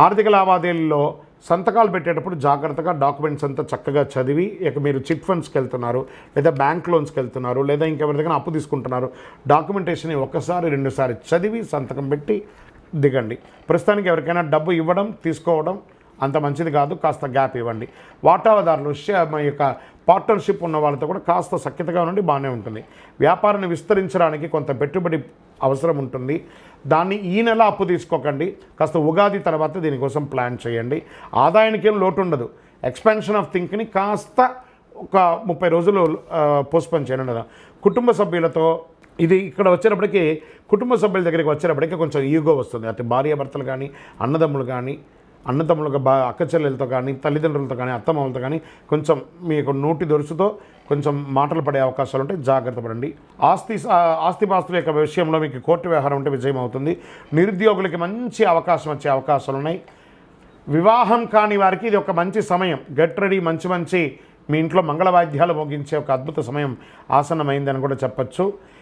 ఆర్థిక లావాదేవీల్లో సంతకాలు పెట్టేటప్పుడు జాగ్రత్తగా డాక్యుమెంట్స్ అంతా చక్కగా చదివి, ఇక మీరు చిట్ ఫండ్స్కి వెళ్తున్నారు, లేదా బ్యాంక్ లోన్స్కి వెళ్తున్నారు, లేదా ఇంకెవరి దగ్గర అప్పు తీసుకుంటున్నారు, డాక్యుమెంటేషన్ ఒకసారి రెండుసారి చదివి సంతకం పెట్టి దిగండి. ప్రస్తుతానికి ఎవరికైనా డబ్బు ఇవ్వడం తీసుకోవడం అంత మంచిది కాదు, కాస్త గ్యాప్ ఇవ్వండి. వాటాదారులు మా యొక్క పార్ట్నర్షిప్ ఉన్న వాళ్ళతో కూడా కాస్త సఖ్యతగా ఉండి బాగానే ఉంటుంది. వ్యాపారాన్ని విస్తరించడానికి కొంత పెట్టుబడి అవసరం ఉంటుంది. దాన్ని ఈ నెల అప్పు తీసుకోకండి, కాస్త ఉగాది తర్వాత దీనికోసం ప్లాన్ చేయండి. ఆదాయానికి ఏం లోటు ఉండదు. ఎక్స్పాన్షన్ ఆఫ్ థింక్ని కాస్త ఒక 30 రోజులు పోస్ట్పోన్ చేయండి. కుటుంబ సభ్యులతో ఇది ఇక్కడ వచ్చేటప్పటికి కుటుంబ సభ్యుల దగ్గరికి వచ్చేటప్పటికి కొంచెం ఈగో వస్తుంది. అటు భార్యాభర్తలు కానీ, అన్నదమ్ములు కానీ, అక్క చెల్లెలతో కానీ, తల్లిదండ్రులతో కానీ, అత్తమామలతో కానీ కొంచెం మీకు నోటి దొరుసుతో కొంచెం మాటలు పడే అవకాశాలు ఉంటాయి, జాగ్రత్త పడండి. ఆస్తిపాస్తుల యొక్క విషయంలో మీకు కోర్టు వ్యవహారం ఉంటే విజయం అవుతుంది. నిరుద్యోగులకి మంచి అవకాశం వచ్చే అవకాశాలు ఉన్నాయి. వివాహం కాని వారికి ఇది ఒక మంచి సమయం. గెట్ రెడీ, మంచి మీ ఇంట్లో మంగళవాద్యాలు మోగించే ఒక అద్భుత సమయం ఆసన్నమైందని కూడా చెప్పచ్చు.